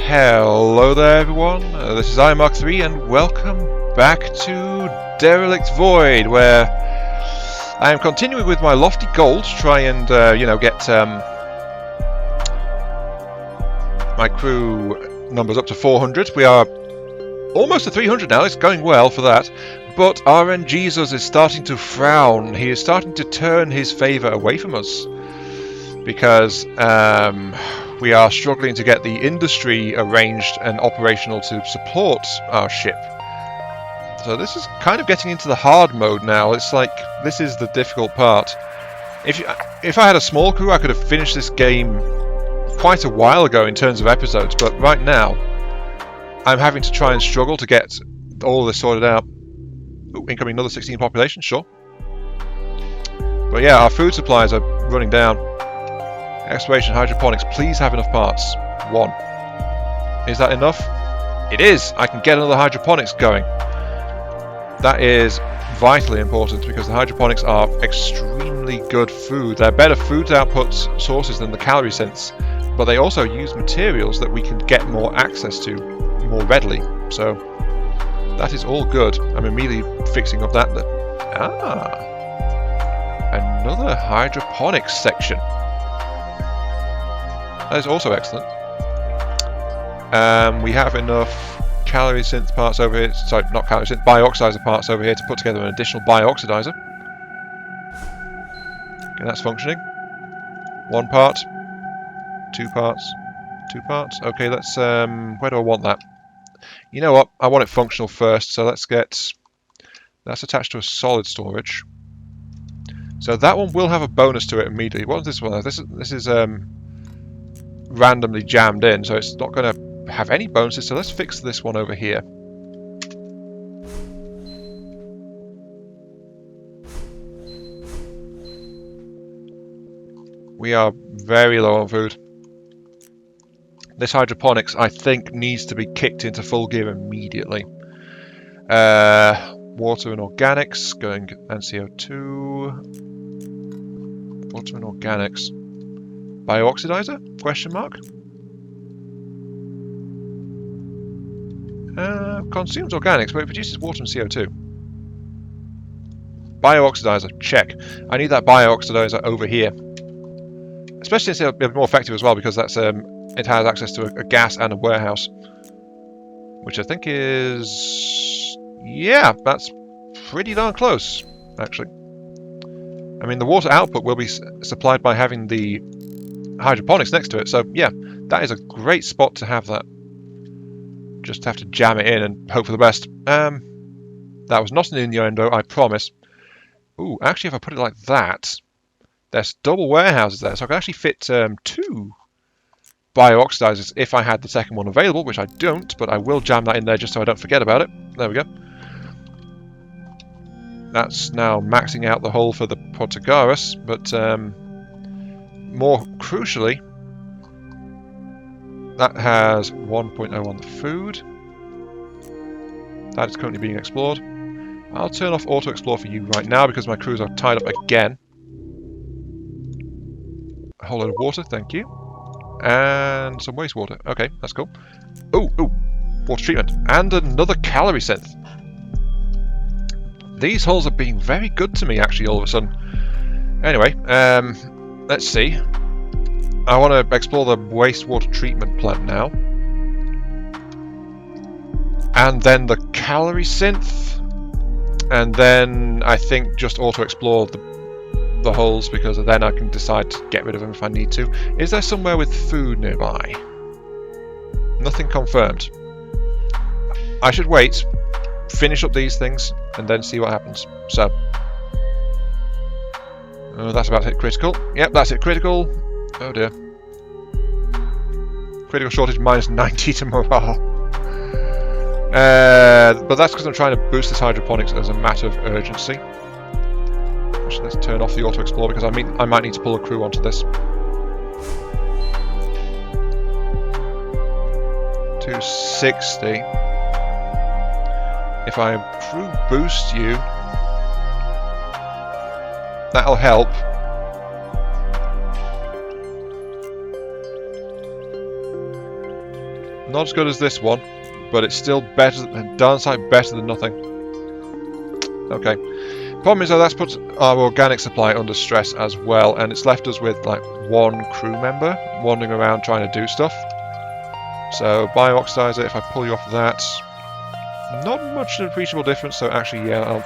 Hello there everyone, this is iMark3 and welcome back to Derelict Void, where I am continuing with my lofty goal to try and, get my crew numbers up to 400. We are almost to 300 now, it's going well for that, but RNGesus is starting to frown. He is starting to turn his favour away from us, because we are struggling to get the industry arranged and operational to support our ship. So this is kind of getting into the hard mode now. It's like, this is the difficult part. If I had a small crew, I could have finished this game quite a while ago in terms of episodes, but right now I'm having to try and struggle to get all of this sorted out. Ooh, incoming another 16 population, sure. But yeah, our food supplies are running down. Exploration hydroponics, please have enough parts. 1. Is that enough? It is! I can get another hydroponics going. That is vitally important because the hydroponics are extremely good food. They're better food output sources than the calorie synths, but they also use materials that we can get more access to more readily. So that is all good. I'm immediately fixing up that. Another hydroponics section. That is also excellent. We have enough calorie synth parts over here. Sorry, not calorie synth, Biooxidizer parts over here to put together an additional Biooxidizer. Okay, that's functioning. 1 part, 2 parts, 2 parts. Okay, let's. Where do I want that? You know what? I want it functional first. So let's get. That's attached to a solid storage. So that one will have a bonus to it immediately. What's this one? This is randomly jammed in, so it's not going to have any bonuses, so let's fix this one over here. We are very low on food. This hydroponics, I think, needs to be kicked into full gear immediately. Water and organics, going, and CO2. Water and organics. Biooxidizer? Question mark. Consumes organics, but it produces water and CO2. Biooxidizer, check. I need that Biooxidizer over here. Especially since it'll be more effective as well, because that's it has access to a gas and a warehouse. Which I think is... yeah, that's pretty darn close, actually. I mean, the water output will be supplied by having the hydroponics next to it, so yeah, that is a great spot to have that. Just have to jam it in and hope for the best. That was not an innuendo, I promise. Ooh, actually, if I put it like that, there's double warehouses there, so I can actually fit 2 Biooxidizers if I had the second one available, which I don't, but I will jam that in there just so I don't forget about it. There we go. That's now maxing out the hull for the Protagoras, but more crucially, that has 1.0 on the food. That is currently being explored. I'll turn off auto explore for you right now because my crews are tied up again. A whole load of water, thank you. And some wastewater. Okay, that's cool. Ooh, water treatment. And another calorie synth. These hulls are being very good to me, actually, all of a sudden. Anyway, let's see. I want to explore the wastewater treatment plant now. And then the calorie synth. And then I think just auto-explore the hulls, because then I can decide to get rid of them if I need to. Is there somewhere with food nearby? Nothing confirmed. I should wait, finish up these things, and then see what happens. So. Oh, that's about to hit critical. Yep, that's hit critical. Oh dear. Critical shortage minus 90 to morale. But that's because I'm trying to boost this hydroponics as a matter of urgency. Actually, let's turn off the auto explore because I might need to pull a crew onto this. 260. If I crew boost you, that'll help. Not as good as this one, but it's still better, darn sight better than nothing. Okay. Problem is though, that's put our organic supply under stress as well, and it's left us with like one crew member wandering around trying to do stuff. So Biooxidizer, if I pull you off that, not much appreciable difference. So actually, yeah,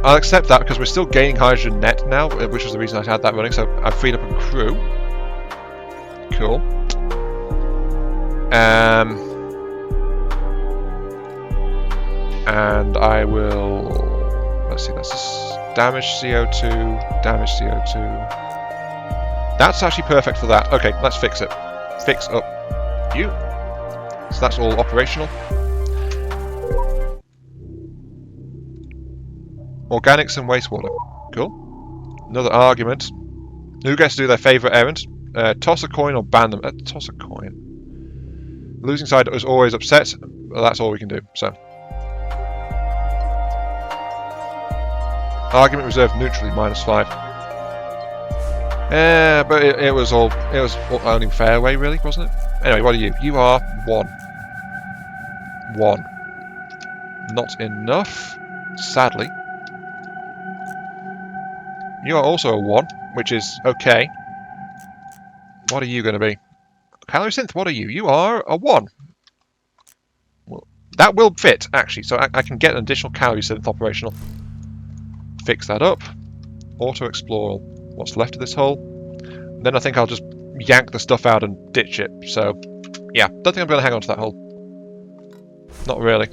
I'll accept that because we're still gaining hydrogen net now, which was the reason I had that running. So I've freed up a crew. Cool. And I will. Let's see. That's damage CO2. Damage CO2. That's actually perfect for that. Okay, let's fix it. Fix up you. So that's all operational. Organics and wastewater. Cool. Another argument. Who gets to do their favourite errand? Toss a coin or ban them. Toss a coin. The losing side is always upset. Well, that's all we can do. So. Argument reserved neutrally, -5. But it was only fair way, really, wasn't it? Anyway, what are you? You are 1. 1. Not enough, sadly. You are also a 1, which is okay. What are you going to be? Calorie synth, what are you? You are a 1. Well, that will fit, actually, so I can get an additional calorie synth operational. Fix that up. Auto explore what's left of this hole. Then I think I'll just yank the stuff out and ditch it. So, yeah, don't think I'm going to hang on to that hole. Not really.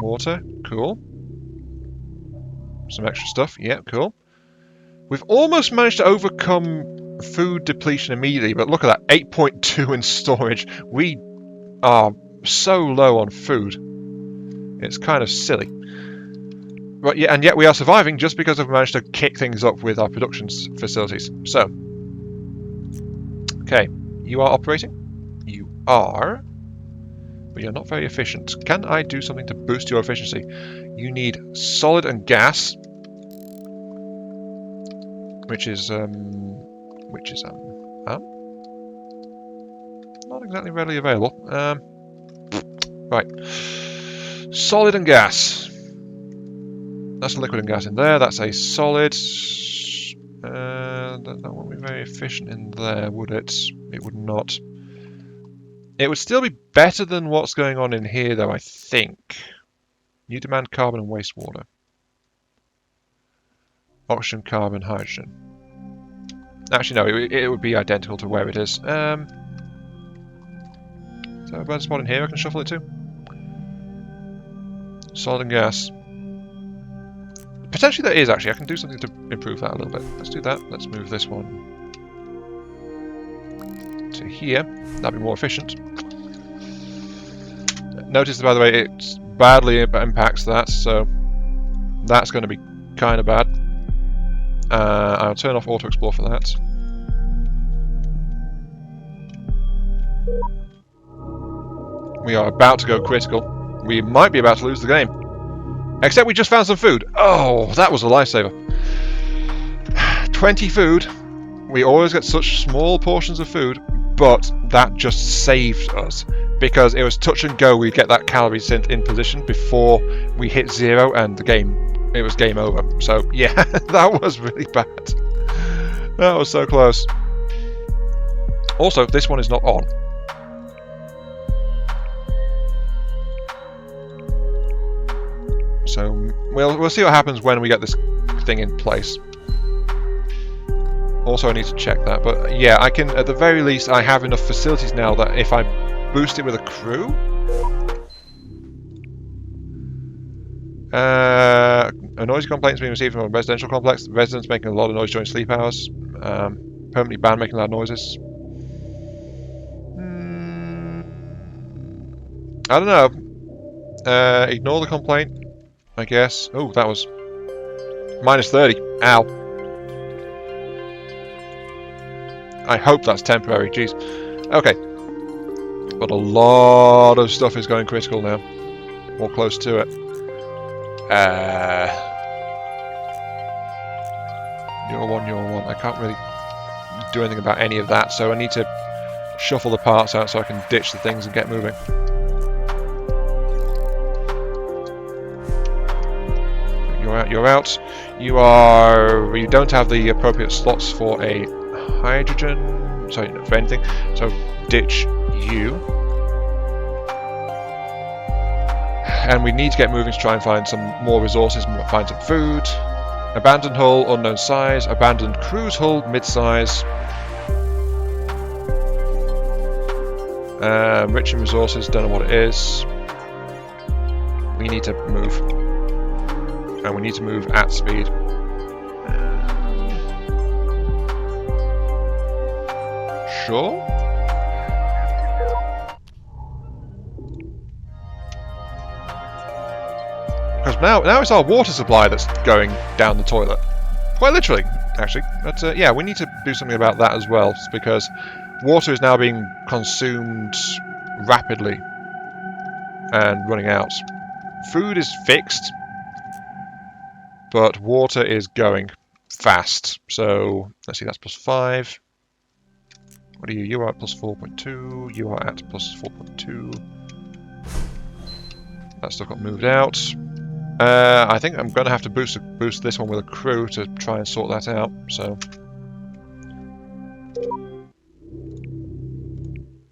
Water, cool. Some extra stuff, yeah, cool. We've almost managed to overcome food depletion immediately, but look at that, 8.2 in storage. We are so low on food. It's kind of silly. But yeah, and yet we are surviving just because we've managed to kick things up with our production facilities. So, okay, you are operating. You are, but you're not very efficient. Can I do something to boost your efficiency? You need solid and gas, which is not exactly readily available. Right, solid and gas. That's a liquid and gas in there. That's a solid. That won't be very efficient in there, would it? It would not. It would still be better than what's going on in here, though, I think. You demand carbon and wastewater. Oxygen, carbon, hydrogen. Actually, no, it would be identical to where it is. Is there a better spot in here I can shuffle it to? Solid and gas. Potentially there is, actually. I can do something to improve that a little bit. Let's do that. Let's move this one to here. That'd be more efficient. Notice, by the way, it badly impacts that, so that's going to be kind of bad. I'll turn off auto explore for that. We are about to go critical. We might be about to lose the game. Except we just found some food. Oh, that was a lifesaver. 20 food. We always get such small portions of food, but that just saved us. Because it was touch and go, we'd get that calorie synth in position before we hit 0 and it was game over. So, yeah, that was really bad. That was so close. Also, this one is not on. So we'll see what happens when we get this thing in place. Also, I need to check that, but yeah, I can, at the very least, I have enough facilities now that if I boost it with a crew, a noisy complaint has been received from a residential complex. The residents making a lot of noise during sleep hours. Permanently banned making loud noises. I don't know. Ignore the complaint, I guess. Oh, that was -30. Ow. I hope that's temporary. Jeez. Okay. But a lot of stuff is going critical now. Or close to it. You're one. I can't really do anything about any of that, so I need to shuffle the parts out so I can ditch the things and get moving. You're out, you're out. You don't have the appropriate slots for a hydrogen, sorry, for anything, so ditch you. And we need to get moving to try and find some more resources and find some food. Abandoned hull, unknown size. Abandoned cruise hull, mid-size. Rich in resources, don't know what it is. We need to move. And we need to move at speed. Sure. Because now it's our water supply that's going down the toilet. Quite literally, actually. But yeah, we need to do something about that as well, because water is now being consumed rapidly and running out. Food is fixed, but water is going fast. So let's see, that's +5. What are you? You are at +4.2. You are at +4.2. That stuff got moved out. I think I'm going to have to boost this one with a crew to try and sort that out. So,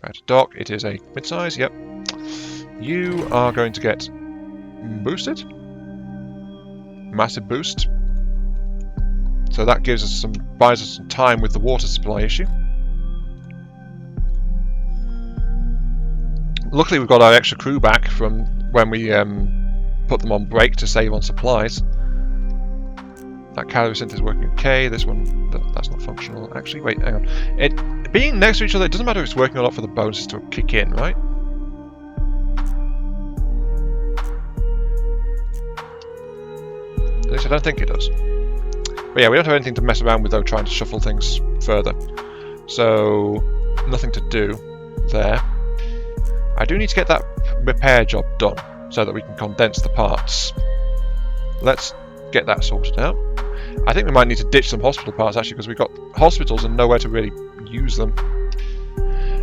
back to dock. It is a mid-size. Yep. You are going to get boosted. Massive boost. So that gives us buys us some time with the water supply issue. Luckily, we've got our extra crew back from when we put them on break to save on supplies. That calorie synth is working okay. This one, that's not functional. Actually, wait, hang on. It being next to each other, it doesn't matter if it's working or not for the bonuses to kick in, right? At least I don't think it does. But yeah, we don't have anything to mess around with though, trying to shuffle things further. So, nothing to do there. I do need to get that repair job done so that we can condense the parts. Let's get that sorted out. I think we might need to ditch some hospital parts actually, because we've got hospitals and nowhere to really use them.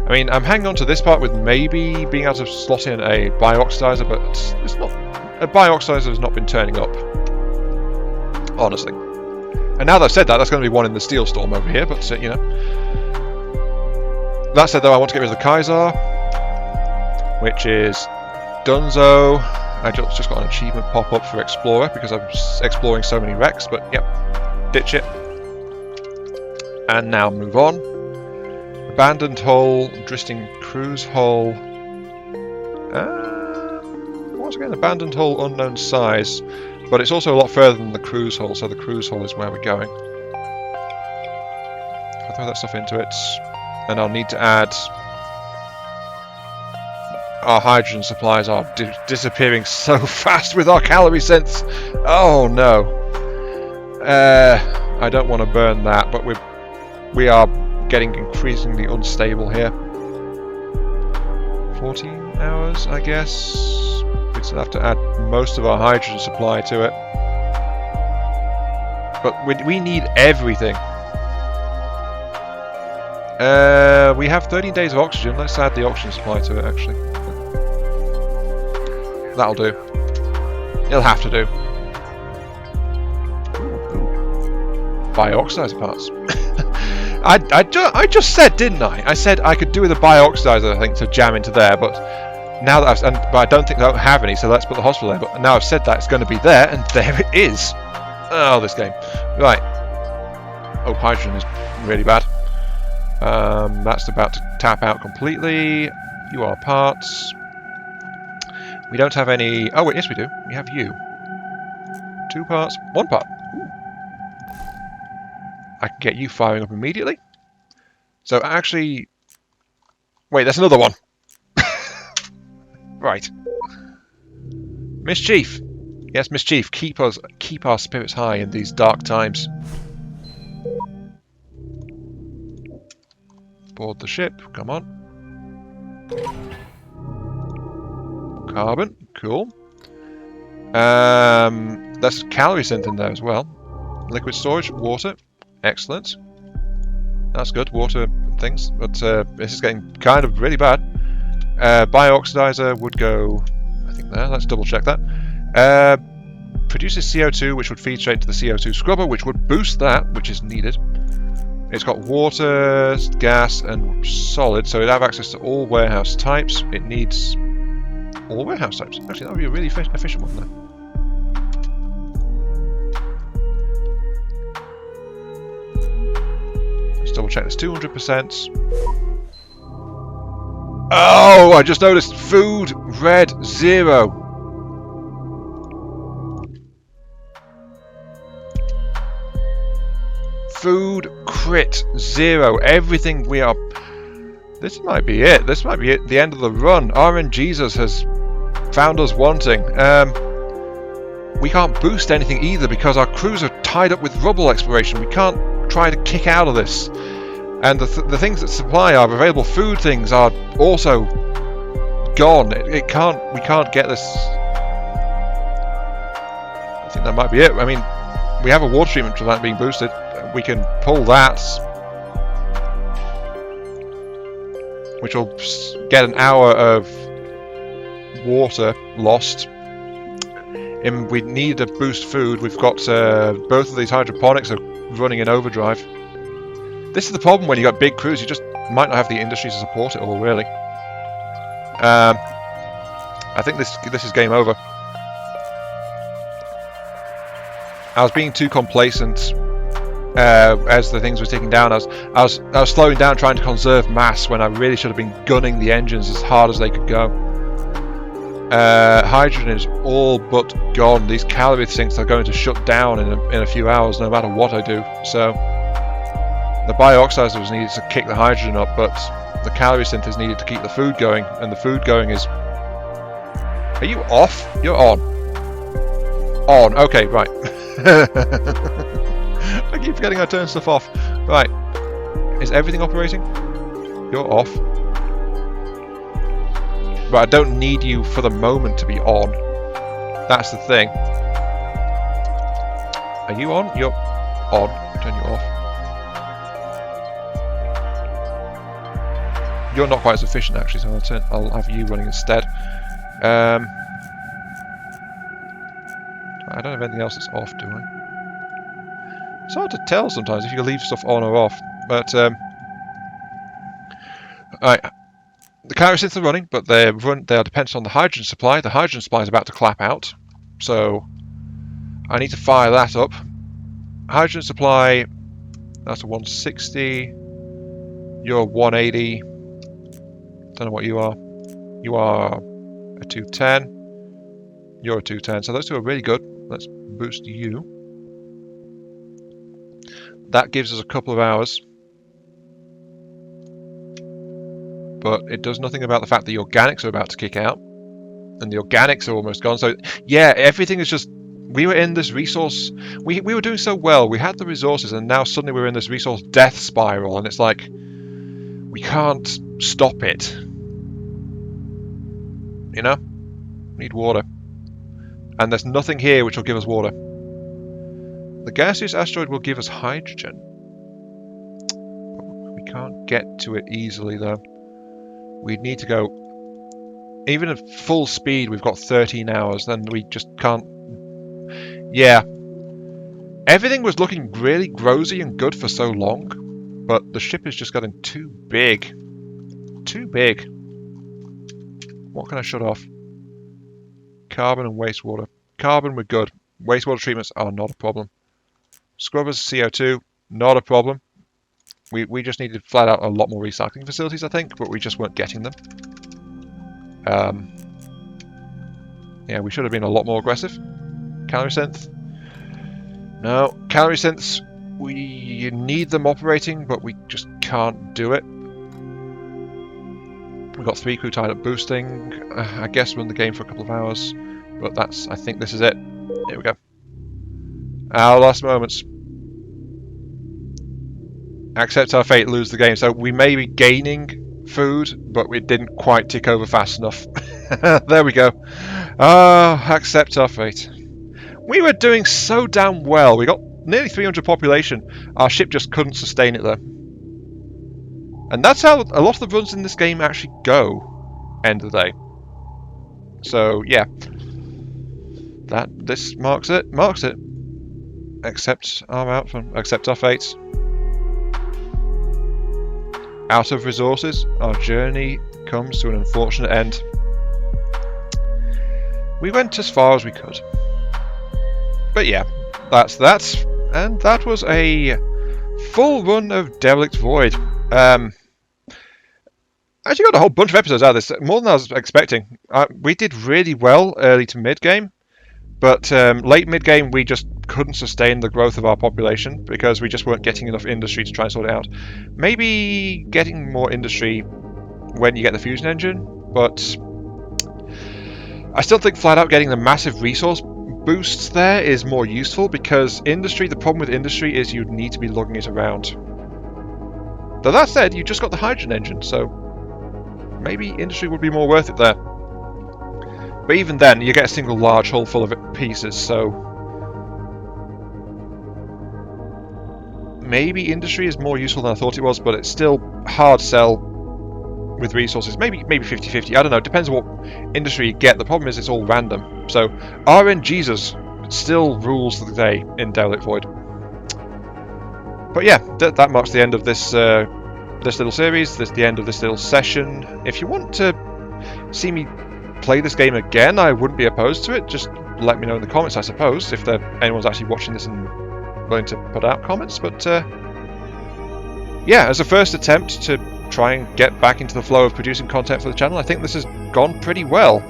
I mean, I'm hanging on to this part with maybe being able to slot in a Biooxidizer, but it's not. A Biooxidizer has not been turning up, honestly. And now that I've said that, that's going to be one in the Steel Storm over here, but you know. That said though, I want to get rid of the Kaiser, which is Dunzo. I just got an achievement pop up for Explorer because I'm exploring so many wrecks, but yep, ditch it. And now move on. Abandoned hull, drifting cruise hull. Once again, abandoned hull, unknown size, but it's also a lot further than the cruise hull, so the cruise hull is where we're going. I'll throw that stuff into it, and I'll need to add. Our hydrogen supplies are disappearing so fast with our calorie synths. Oh no. I don't want to burn that, but we are getting increasingly unstable here. 14 hours, I guess. We still have to add most of our hydrogen supply to it. But we need everything. We have 13 days of oxygen. Let's add the oxygen supply to it, actually. That'll do. It'll have to do. Biooxidizer parts. I just said, didn't I? I said I could do with a Biooxidizer, I think, to jam into there, but now that but I don't think I don't have any, so let's put the hospital there. But now I've said that, it's going to be there, and there it is. Oh, this game. Right. Oh, hydrogen is really bad. That's about to tap out completely. You are parts. We don't have any... Oh, wait, yes we do. We have you. 2 parts. 1 part. Ooh. I can get you firing up immediately. So, actually... Wait, there's another one. Right. Mischief. Yes, Mischief. Keep our spirits high in these dark times. Board the ship. Come on. Carbon, cool. There's calorie synth in there as well. Liquid storage, water, excellent. That's good. Water things, but this is getting kind of really bad. Biooxidizer would go, I think there, let's double check that. Produces CO2, which would feed straight to the CO2 scrubber, which would boost that, which is needed. It's got water, gas, and solid, so it'd have access to all warehouse types. It needs all warehouse types. Actually, that would be a really efficient one there. Let's double check this. 200%. Oh, I just noticed food red 0. Food crit 0. Everything we are. This might be it. This might be it. The end of the run. RNGesus has found us wanting. We can't boost anything either because our crews are tied up with rubble exploration. We can't try to kick out of this. And the things that supply our available food things are also gone. We can't get this. I think that might be it. I mean, we have a water treatment plant being boosted. We can pull that, which will get an hour of water lost. And we need to boost food. We've got both of these hydroponics are running in overdrive. This is the problem when you got big crews. You just might not have the industry to support it all, really. I think this is game over. I was being too complacent as the things were ticking down. I was slowing down, trying to conserve mass when I really should have been gunning the engines as hard as they could go. Hydrogen is all but gone. These calorie sinks are going to shut down in a few hours, no matter what I do. So the Biooxidizer was needed to kick the hydrogen up, but the calorie synth is needed to keep the food going, and the food going is. Are you off? You're on. On. Okay, right. I keep forgetting I turn stuff off. Right. Is everything operating? You're off. But I don't need you for the moment to be on. That's the thing. Are you on? You're on. Turn you off. You're not quite as efficient actually, so I'll have you running instead. I don't have anything else that's off, do I? It's hard to tell sometimes if you leave stuff on or off, but alright. The calorie synths are running, but they are dependent on the hydrogen supply. The hydrogen supply is about to clap out, so I need to fire that up. Hydrogen supply, that's a 160. You're 180. Don't know what you are. You are a 210. You're a 210. So those two are really good. Let's boost you. That gives us a couple of hours. But it does nothing about the fact that the organics are about to kick out. And the organics are almost gone. So, yeah, everything is just... We were in this resource... We were doing so well. We had the resources, and now suddenly we're in this resource death spiral. And it's like... We can't stop it. You know? We need water. And there's nothing here which will give us water. The gaseous asteroid will give us hydrogen. We can't get to it easily, though. We'd need to go... Even at full speed, we've got 13 hours, then we just can't... Yeah. Everything was looking really rosy and good for so long, but the ship is just getting too big. Too big. What can I shut off? Carbon and wastewater. Carbon, we're good. Wastewater treatments are not a problem. Scrubbers, CO2, not a problem. We just needed flat out a lot more recycling facilities, I think, but we just weren't getting them. Yeah, we should have been a lot more aggressive. Calorie synth. No, calorie synths, we need them operating, but we just can't do it. We've got 3 crew tied up boosting. I guess run the game for a couple of hours, but that's, I think this is it. Here we go. Our last moments. Accept our fate, lose the game. So we may be gaining food, but we didn't quite tick over fast enough. There we go. Accept our fate. We were doing so damn well. We got nearly 300 population. Our ship just couldn't sustain it though. And that's how a lot of the runs in this game actually go, end of the day. So, yeah. This marks it. Accept our fate. Out of resources, our journey comes to an unfortunate end. We went as far as we could. But yeah, that's that. And that was a full run of Derelict Void. Actually got a whole bunch of episodes out of this, more than I was expecting. We did really well early to mid-game, but late mid-game we just couldn't sustain the growth of our population because we just weren't getting enough industry to try and sort it out. Maybe getting more industry when you get the fusion engine, but I still think flat out getting the massive resource boosts there is more useful, because industry, the problem with industry is you'd need to be lugging it around. Though that said, you just got the hydrogen engine, so maybe industry would be more worth it there. But even then, you get a single large hull full of pieces, so maybe industry is more useful than I thought it was, but it's still hard sell with resources. Maybe 50-50, I don't know, it depends on what industry you get. The problem is it's all random. So RNGesus still rules the day in Derelict Void. But yeah, that marks the end of this this little series, the end of this little session. If you want to see me play this game again, I wouldn't be opposed to it. Just let me know in the comments, I suppose, if anyone's actually watching this and willing to put out comments. But yeah, as a first attempt to try and get back into the flow of producing content for the channel, I think this has gone pretty well.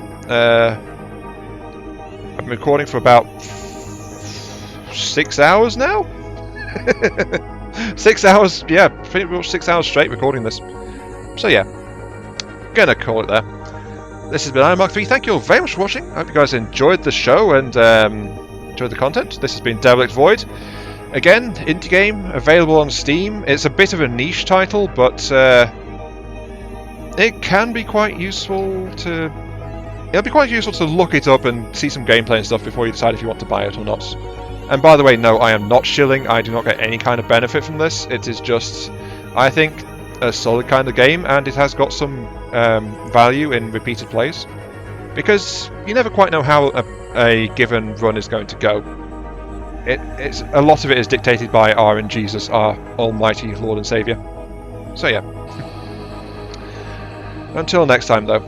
I've been recording for about 6 hours now. 6 hours, yeah, pretty much 6 hours straight recording this. So yeah, gonna call it there. This has been IronMark3. Thank you all very much for watching. I hope you guys enjoyed the show and enjoyed the content. This has been Derelict Void. Again, indie game, available on Steam. It's a bit of a niche title, but it can be quite useful to... It'll be quite useful to look it up and see some gameplay and stuff before you decide if you want to buy it or not. And by the way, no, I am not shilling. I do not get any kind of benefit from this. It is just, I think, a solid kind of game, and it has got some value in repeated plays. Because you never quite know how a given run is going to go. It's a lot of it is dictated by RNGesus, our almighty Lord and Saviour. So yeah. Until next time, though.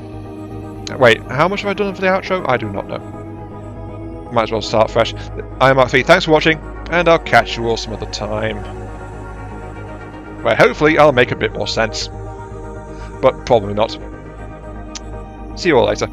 Wait, how much have I done for the outro? I do not know. Might as well start fresh. I'm IronMark3. Thanks for watching, and I'll catch you all some other time, where hopefully I'll make a bit more sense. But probably not. See you all later.